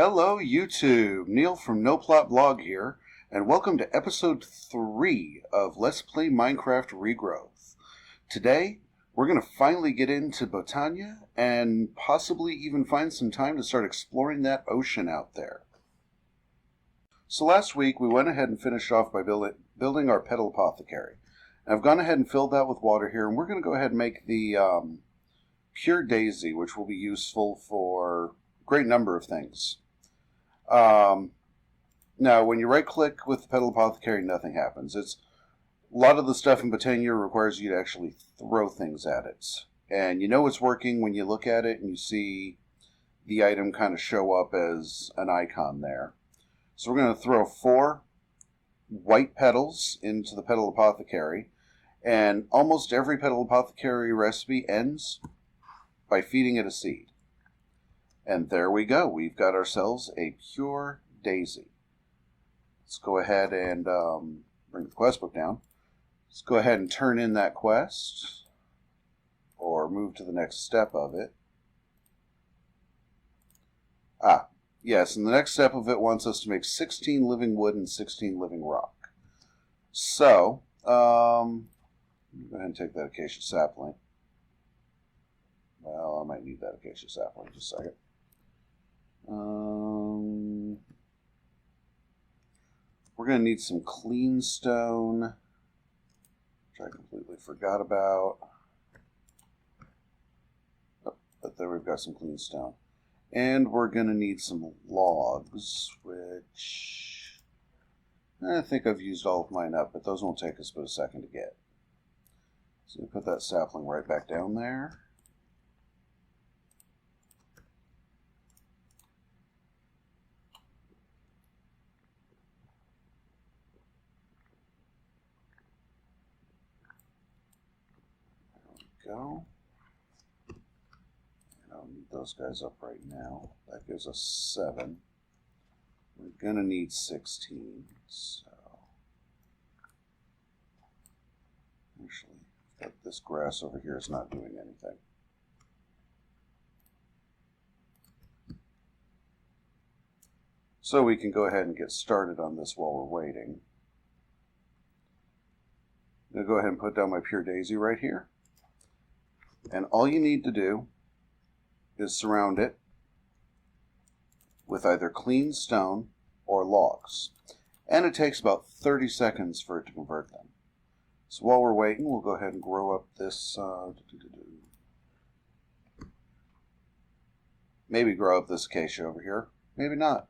Hello YouTube, Neil from No Plot Blog here, and welcome to episode 3 of Let's Play Minecraft Regrowth. Today, we're going to finally get into Botania, and possibly even find some time to start exploring that ocean out there. So last week, we went ahead and finished off by building our Petal Apothecary. And I've gone ahead and filled that with water here, and we're going to go ahead and make the pure daisy, which will be useful for a great number of things. Now, when you right-click with the Petal Apothecary, nothing happens. A lot of the stuff in Botania requires you to actually throw things at it. And you know it's working when you look at it and you see the item kind of show up as an icon there. So we're going to throw 4 white petals into the Petal Apothecary. And almost every Petal Apothecary recipe ends by feeding it a seed. And there we go. We've got ourselves a pure daisy. Let's go ahead and bring the quest book down. Let's go ahead and turn in that quest, or move to the next step of it. Yes, and the next step of it wants us to make 16 living wood and 16 living rock. So, go ahead and take that acacia sapling. Well, I might need that acacia sapling in just a second. We're going to need some clean stone, which I completely forgot about. Oh, but there we've got some clean stone. And we're going to need some logs, which I think I've used all of mine up, but those won't take us but a second to get. So we put that sapling right back down there. Go. I don't need those guys up right now. That gives us 7. We're going to need 16. So, actually, this grass over here is not doing anything. So we can go ahead and get started on this while we're waiting. I'm going to go ahead and put down my pure daisy right here. And all you need to do is surround it with either clean stone or logs. And it takes about 30 seconds for it to convert them. So while we're waiting, we'll go ahead and grow up this... maybe grow up this acacia over here. Maybe not.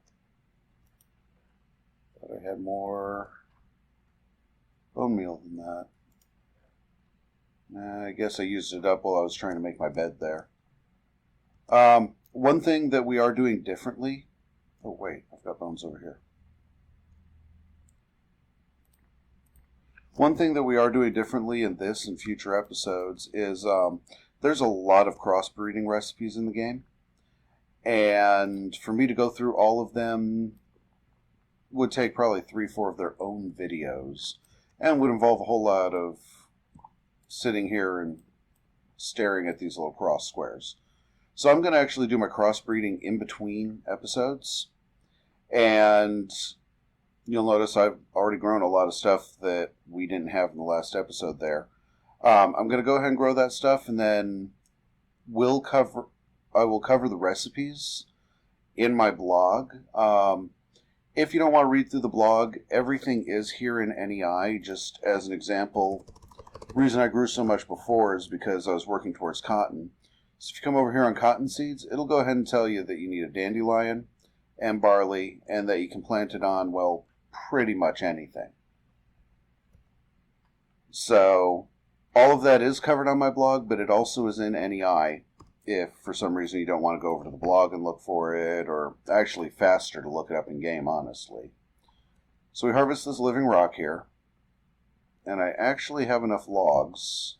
But I had more bone meal than that. I guess I used it up while I was trying to make my bed there. One thing that we are doing differently... Oh, wait. I've got bones over here. One thing that we are doing differently in this and future episodes is there's a lot of crossbreeding recipes in the game. And for me to go through all of them would take probably 3-4 of their own videos. And would involve a whole lot of sitting here and staring at these little cross squares. So I'm going to actually do my crossbreeding in between episodes. And you'll notice I've already grown a lot of stuff that we didn't have in the last episode there. I'm going to go ahead and grow that stuff, and then I will cover the recipes in my blog. If you don't want to read through the blog, everything is here in NEI. Just as an example, the reason I grew so much before is because I was working towards cotton. So if you come over here on cotton seeds, it'll go ahead and tell you that you need a dandelion and barley, and that you can plant it on, well, pretty much anything. So all of that is covered on my blog, but it also is in NEI if for some reason you don't want to go over to the blog and look for it, or actually faster to look it up in game, honestly. So we harvest this living rock here. And I actually have enough logs.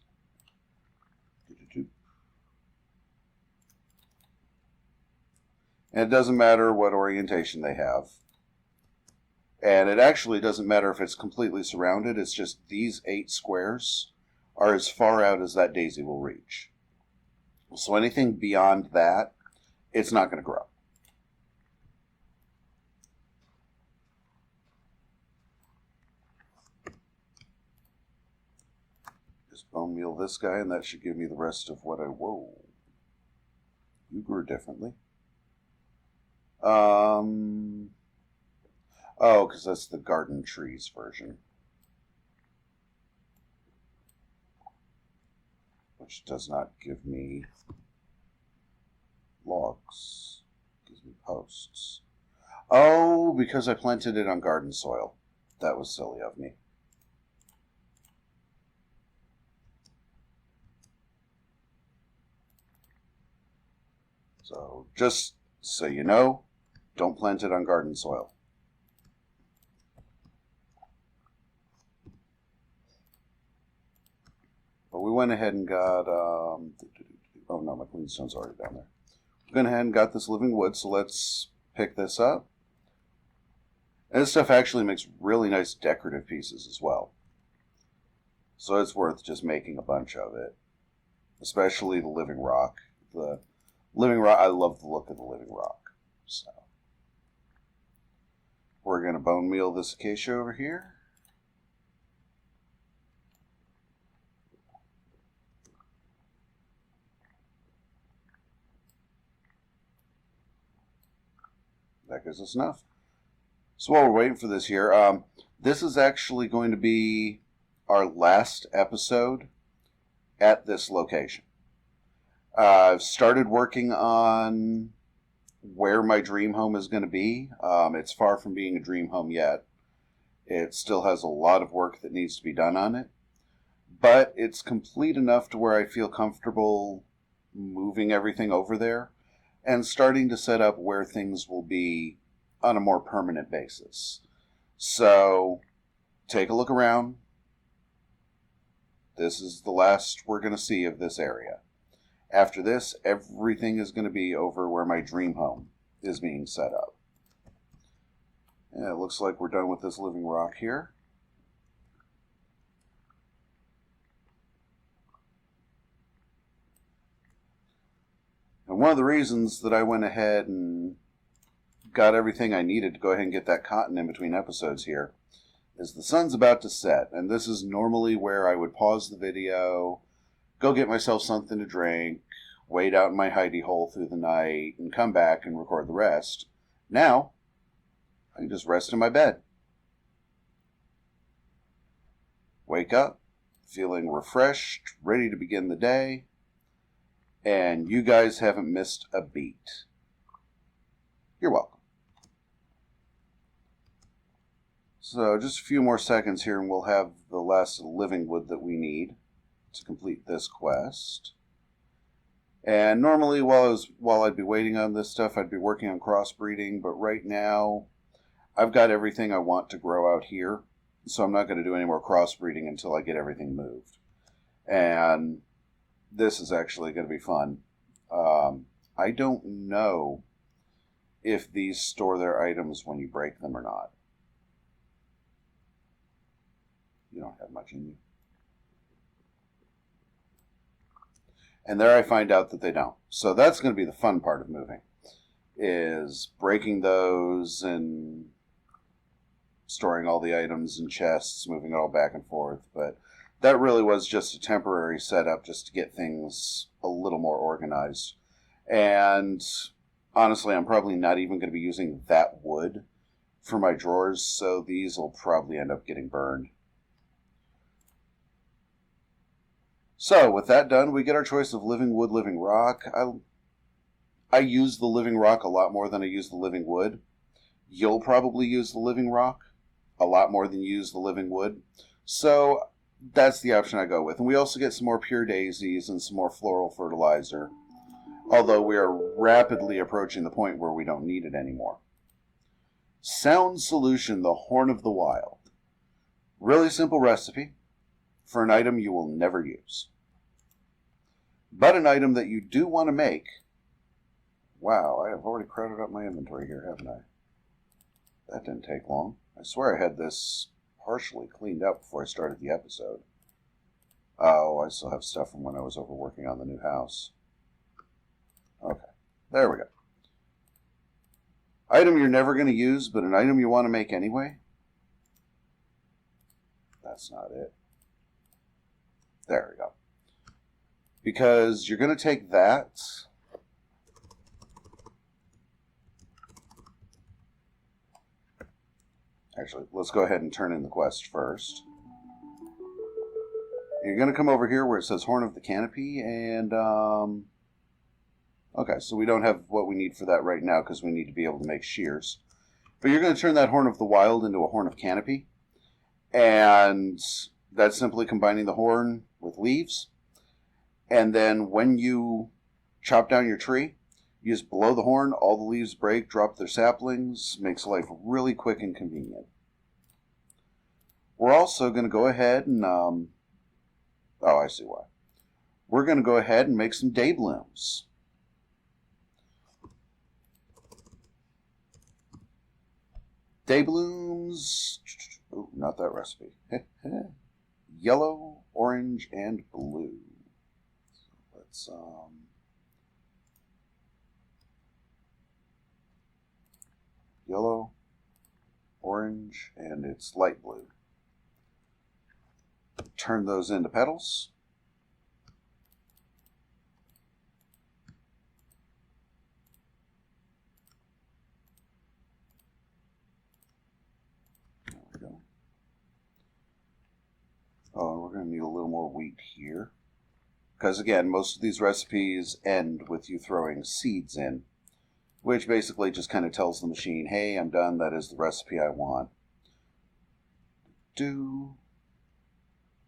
And it doesn't matter what orientation they have. And it actually doesn't matter if it's completely surrounded. It's just these 8 squares are as far out as that daisy will reach. So anything beyond that, it's not going to grow. bone meal this guy, and that should give me the rest of what I... Whoa. You grew differently. Oh, because that's the garden trees version. Which does not give me logs. It gives me posts. Oh, because I planted it on garden soil. That was silly of me. So, just so you know, don't plant it on garden soil. But we went ahead and got, oh no, my clean stone's already down there. We went ahead and got this living wood, so let's pick this up. And this stuff actually makes really nice decorative pieces as well. So it's worth just making a bunch of it. Especially the living rock. The living rock, I love the look of the living rock. So we're going to bone meal this acacia over here. That gives us enough. So while we're waiting for this here, this is actually going to be our last episode at this location. I've started working on where my dream home is going to be. It's far from being a dream home yet. It still has a lot of work that needs to be done on it. But it's complete enough to where I feel comfortable moving everything over there and starting to set up where things will be on a more permanent basis. So, take a look around. This is the last we're going to see of this area. After this, everything is going to be over where my dream home is being set up. And it looks like we're done with this living rock here. And one of the reasons that I went ahead and got everything I needed to go ahead and get that cotton in between episodes here is the sun's about to set, and this is normally where I would pause the video, go get myself something to drink, wait out in my hidey hole through the night, and come back and record the rest. Now, I can just rest in my bed. Wake up, feeling refreshed, ready to begin the day, and you guys haven't missed a beat. You're welcome. So just a few more seconds here and we'll have the last living wood that we need to complete this quest. And normally while I'd be waiting on this stuff, I'd be working on crossbreeding, but right now I've got everything I want to grow out here, so I'm not going to do any more crossbreeding until I get everything moved. And this is actually going to be fun. I don't know if these store their items when you break them or not. You don't have much in you. And there I find out that they don't. So that's going to be the fun part of moving, is breaking those and storing all the items in chests, moving it all back and forth. But that really was just a temporary setup just to get things a little more organized. And honestly, I'm probably not even going to be using that wood for my drawers, so these will probably end up getting burned. So, with that done, we get our choice of living wood, living rock. I use the living rock a lot more than I use the living wood. You'll probably use the living rock a lot more than you use the living wood. So, that's the option I go with. And we also get some more pure daisies and some more floral fertilizer. Although we are rapidly approaching the point where we don't need it anymore. Sound Solution, the Horn of the Wild. Really simple recipe for an item you will never use. But an item that you do want to make. Wow, I have already crowded up my inventory here, haven't I? That didn't take long. I swear I had this partially cleaned up before I started the episode. Oh, I still have stuff from when I was over working on the new house. Okay, there we go. Item you're never going to use, but an item you want to make anyway? That's not it. There we go. Because you're going to take that. Actually, let's go ahead and turn in the quest first. You're going to come over here where it says Horn of the Canopy, and, okay, so we don't have what we need for that right now because we need to be able to make shears. But you're going to turn that Horn of the Wild into a Horn of Canopy, and that's simply combining the horn with leaves. And then when you chop down your tree, you just blow the horn, all the leaves break, drop their saplings, makes life really quick and convenient. We're also going to go ahead and, oh, I see why. We're going to go ahead and make some day blooms. Day blooms, oh, not that recipe. Yellow, orange, and blue. So let's, yellow, orange, and it's light blue. Turn those into petals. There we go. Oh, and we're going to need a little more wheat here. Because again, most of these recipes end with you throwing seeds in, which basically just kind of tells the machine, hey, I'm done, that is the recipe I want.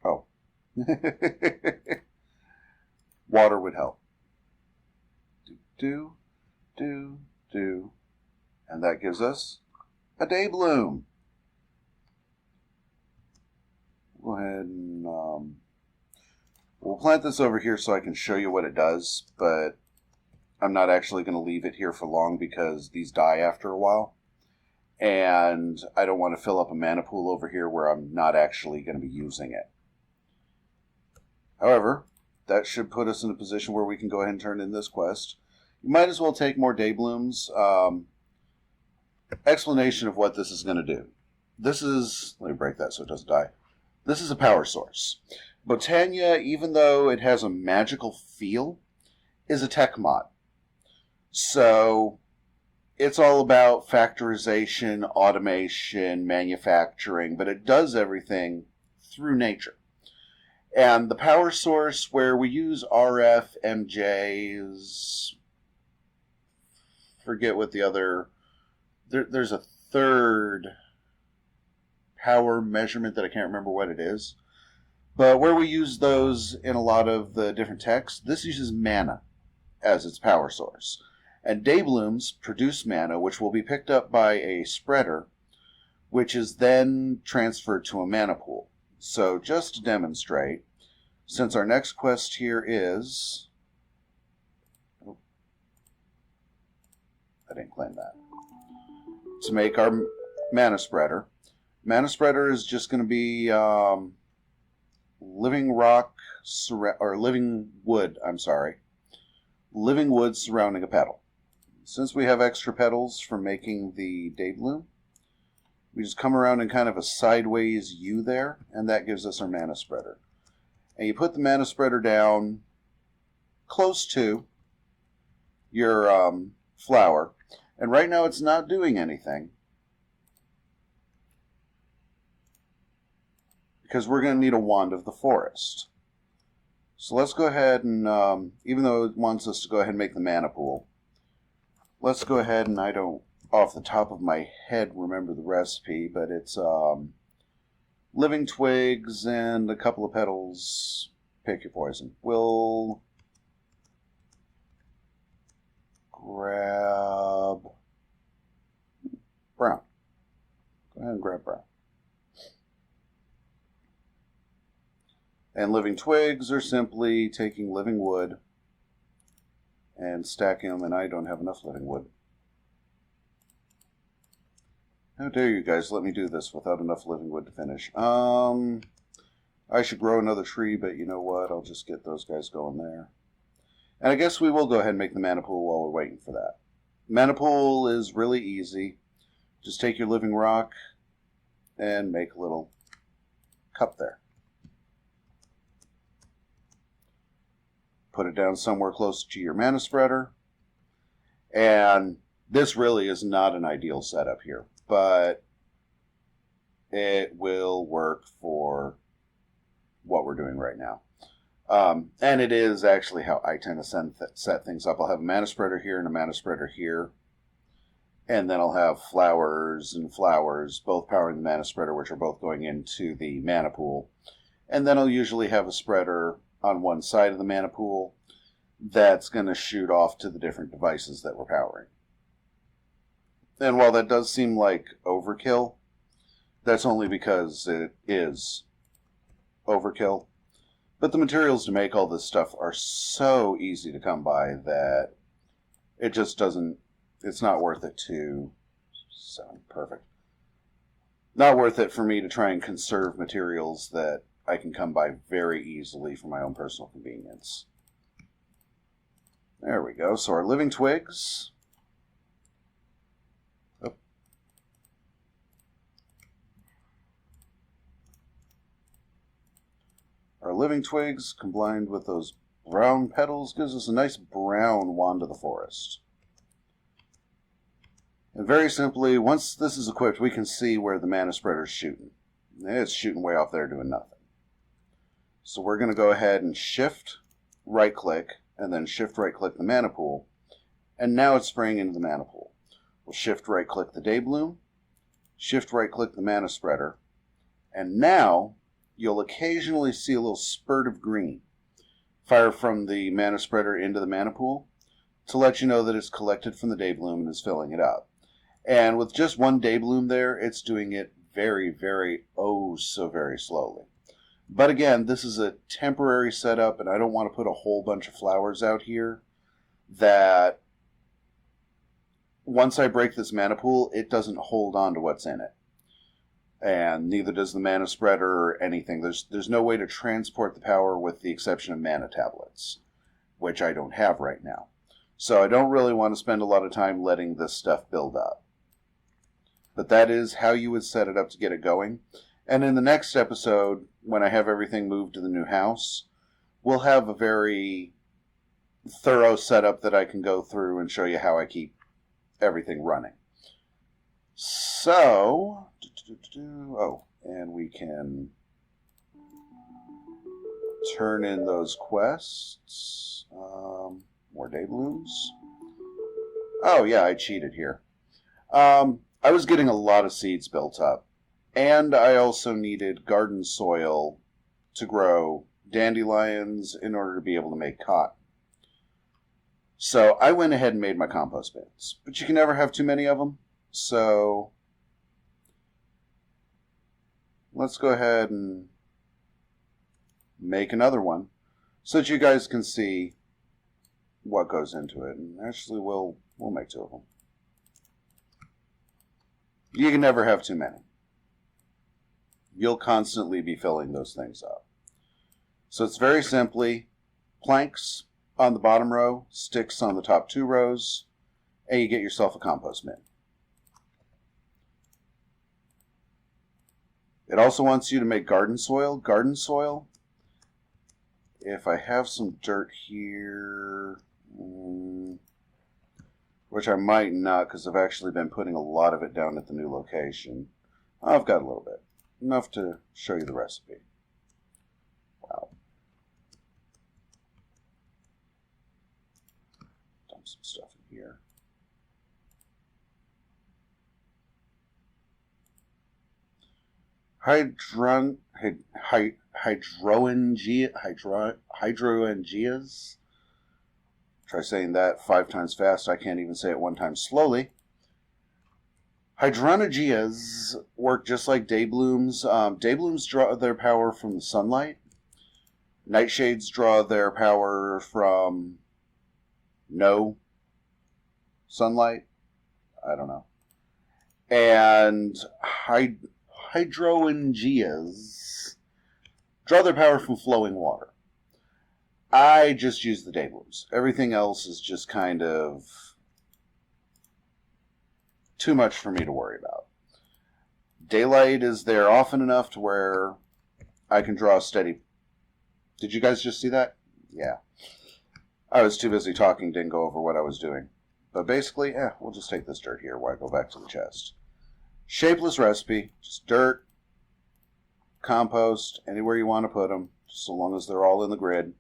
Oh. Water would help. Do. And that gives us a day bloom. Go ahead and we'll plant this over here so I can show you what it does, but I'm not actually going to leave it here for long because these die after a while. And I don't want to fill up a mana pool over here where I'm not actually going to be using it. However, that should put us in a position where we can go ahead and turn in this quest. You might as well take more day blooms. Explanation of what this is going to do. This is, let me break that so it doesn't die. This is a power source. Botania, even though it has a magical feel, is a tech mod. So it's all about factorization, automation, manufacturing, but it does everything through nature. And the power source where we use RF, MJs, forget what the other, there's a third power measurement that I can't remember what it is. But where we use those in a lot of the different texts, this uses mana as its power source. And day blooms produce mana, which will be picked up by a spreader, which is then transferred to a mana pool. So just to demonstrate, since our next quest here is... Oh, I didn't claim that. To make our mana spreader. Mana spreader is just going to be living wood surrounding a petal. Since we have extra petals for making the day bloom, we just come around in kind of a sideways U there, and that gives us our mana spreader. And you put the mana spreader down close to your flower, and right now it's not doing anything because we're going to need a wand of the forest. So let's go ahead and, even though it wants us to go ahead and make the mana pool, let's go ahead and, I don't off the top of my head remember the recipe, but it's living twigs and a couple of petals. Pick your poison. We'll grab brown. Go ahead and grab brown. And living twigs are simply taking living wood and stacking them, and I don't have enough living wood. How dare you guys let me do this without enough living wood to finish. I should grow another tree, but you know what? I'll just get those guys going there. And I guess we will go ahead and make the mana pool while we're waiting for that. Mana pool is really easy. Just take your living rock and make a little cup there. put it down somewhere close to your mana spreader. And this really is not an ideal setup here, but it will work for what we're doing right now. And it is actually how I tend to set things up. I'll have a mana spreader here and a mana spreader here. And then I'll have flowers and flowers, both powering the mana spreader, which are both going into the mana pool. And then I'll usually have a spreader on one side of the mana pool that's going to shoot off to the different devices that we're powering. And while that does seem like overkill, that's only because it is overkill. But the materials to make all this stuff are so easy to come by that it just doesn't, it's not worth it to, sound perfect, not worth it for me to try and conserve materials that I can come by very easily for my own personal convenience. There we go. So our living twigs. Oh. Our living twigs combined with those brown petals gives us a nice brown wand of the forest. And very simply, once this is equipped, we can see where the mana spreader is shooting. It's shooting way off there doing nothing. So we're going to go ahead and shift, right-click, and then shift right-click the mana pool. And now it's spraying into the mana pool. We'll shift right-click the day bloom, shift right-click the mana spreader, and now you'll occasionally see a little spurt of green fire from the mana spreader into the mana pool to let you know that it's collected from the day bloom and is filling it up. And with just one day bloom there, it's doing it very, very, oh so very slowly. But again, this is a temporary setup, and I don't want to put a whole bunch of flowers out here that once I break this mana pool, it doesn't hold on to what's in it. And neither does the mana spreader or anything. There's no way to transport the power with the exception of mana tablets, which I don't have right now. So I don't really want to spend a lot of time letting this stuff build up. But that is how you would set it up to get it going. And in the next episode, when I have everything moved to the new house, we'll have a very thorough setup that I can go through and show you how I keep everything running. So, oh, and we can turn in those quests. More day blooms. Oh yeah, I cheated here. I was getting a lot of seeds built up. And I also needed garden soil to grow dandelions in order to be able to make cotton. So I went ahead and made my compost bins. But you can never have too many of them. So let's go ahead and make another one so that you guys can see what goes into it. And actually, we'll make two of them. You can never have too many. You'll constantly be filling those things up. So it's very simply planks on the bottom row, sticks on the top two rows, and you get yourself a compost bin. It also wants you to make garden soil. Garden soil, if I have some dirt here, which I might not because I've actually been putting a lot of it down at the new location. I've got a little bit. Enough to show you the recipe. Wow. Dump some stuff in here. Hydrangeas. Try saying that 5 times fast. I can't even say it 1 time slowly. Hydrangeas work just like day blooms. Day blooms draw their power from the sunlight. Nightshades draw their power from no sunlight. I don't know. And hydrangeas draw their power from flowing water. I just use the day blooms. Everything else is just kind of too much for me to worry about. Daylight is there often enough to where I can draw a steady... Did you guys just see that? Yeah. I was too busy talking, didn't go over what I was doing. But basically, we'll just take this dirt here while I go back to the chest. Shapeless recipe, just dirt, compost, anywhere you want to put them, so long as they're all in the grid.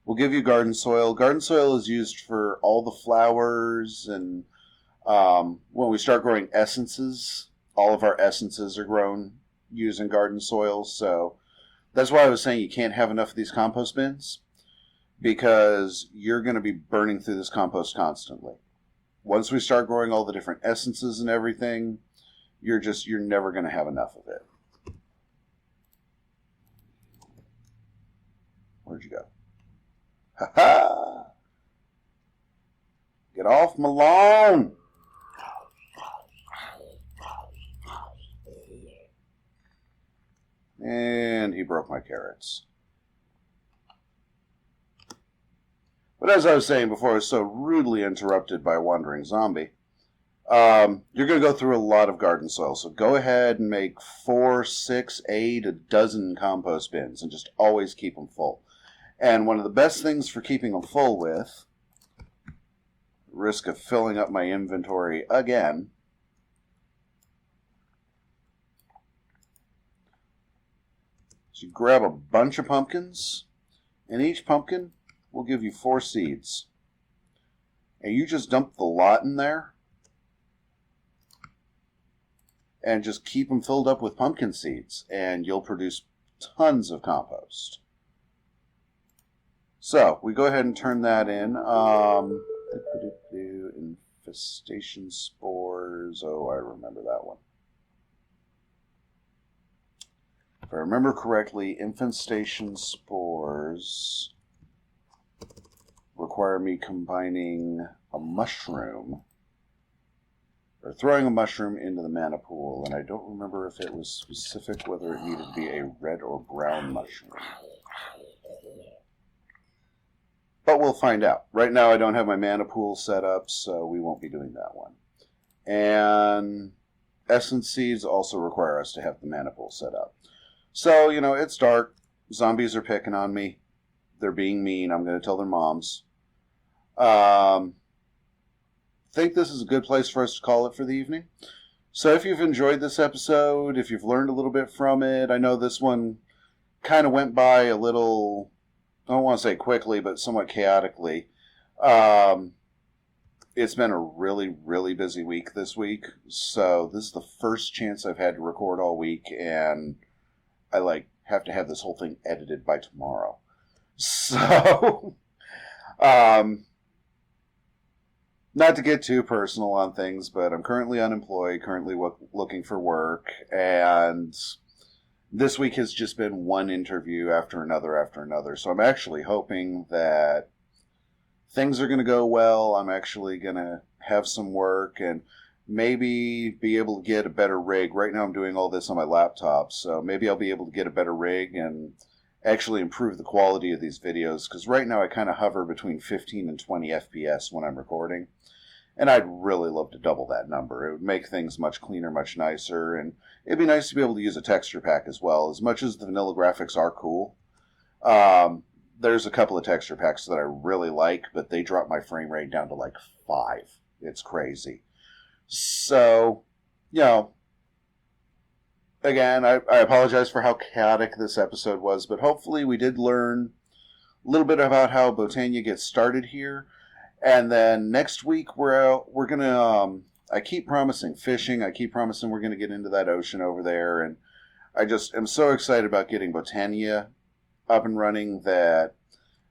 We'll give you garden soil. Garden soil is used for all the flowers, and when we start growing essences, all of our essences are grown using garden soil. So that's why I was saying you can't have enough of these compost bins, because you're going to be burning through this compost constantly. Once we start growing all the different essences and everything, you're never going to have enough of it. Where'd you go? Ha ha! Get off my lawn! And he broke my carrots. But as I was saying before, I was so rudely interrupted by a wandering zombie. You're going to go through a lot of garden soil, so go ahead and make 4, 6, 8, a dozen compost bins, and just always keep them full. And one of the best things for keeping them full with, risk of filling up my inventory again, is you grab a bunch of pumpkins, and each pumpkin will give you 4 seeds. And you just dump the lot in there and just keep them filled up with pumpkin seeds, and you'll produce tons of compost. So we go ahead and turn that in. Infestation spores. Oh, I remember that one. If I remember correctly, infestation spores require me combining a mushroom, or throwing a mushroom into the mana pool, and I don't remember if it was specific whether it needed to be a red or brown mushroom. But we'll find out. Right now I don't have my mana pool set up, so we won't be doing that one. And essence seeds also require us to have the mana pool set up. So, it's dark. Zombies are picking on me. They're being mean. I'm going to tell their moms. Think this is a good place for us to call it for the evening. So if you've enjoyed this episode, if you've learned a little bit from it, I know this one kind of went by a little, I don't want to say quickly, but somewhat chaotically. It's been a really, really busy week this week. So this is the first chance I've had to record all week, and I have to have this whole thing edited by tomorrow. So, not to get too personal on things, but I'm currently unemployed, currently looking for work, and this week has just been one interview after another. So I'm actually hoping that things are going to go well. I'm actually going to have some work and maybe be able to get a better rig. Right now I'm doing all this on my laptop, so maybe I'll be able to get a better rig and actually improve the quality of these videos, because right now I kind of hover between 15 and 20 FPS when I'm recording, and I'd really love to double that number. It would make things much cleaner, much nicer, and it'd be nice to be able to use a texture pack as well. As much as the vanilla graphics are cool, there's a couple of texture packs that I really like, but they drop my frame rate down to like 5. It's crazy. So, again, I apologize for how chaotic this episode was, but hopefully we did learn a little bit about how Botania gets started here. And then next week we're going to, I keep promising fishing. I keep promising we're going to get into that ocean over there. And I just am so excited about getting Botania up and running that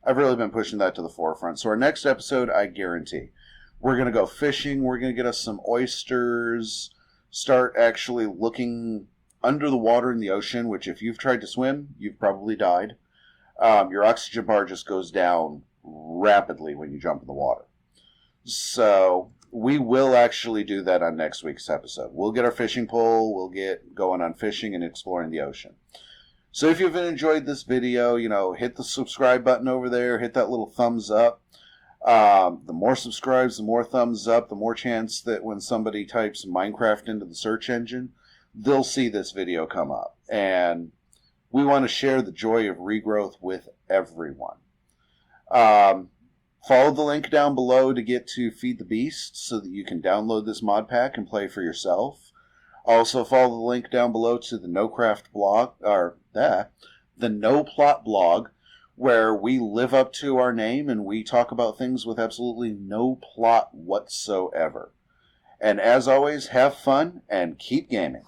I've really been pushing that to the forefront. So our next episode, I guarantee, we're going to go fishing. We're going to get us some oysters, start actually looking under the water in the ocean, which if you've tried to swim, you've probably died. Your oxygen bar just goes down rapidly when you jump in the water. So we will actually do that on next week's episode. We'll get our fishing pole, we'll get going on fishing and exploring the ocean. So if you've enjoyed this video, hit the subscribe button over there, hit that little thumbs up. The more subscribes, the more thumbs up, the more chance that when somebody types Minecraft into the search engine, they'll see this video come up. And we want to share the joy of regrowth with everyone. Follow the link down below to get to Feed the Beast so that you can download this mod pack and play for yourself. Also follow the link down below to the NoCraft blog, or the No Plot blog, where we live up to our name and we talk about things with absolutely no plot whatsoever. And as always, have fun and keep gaming.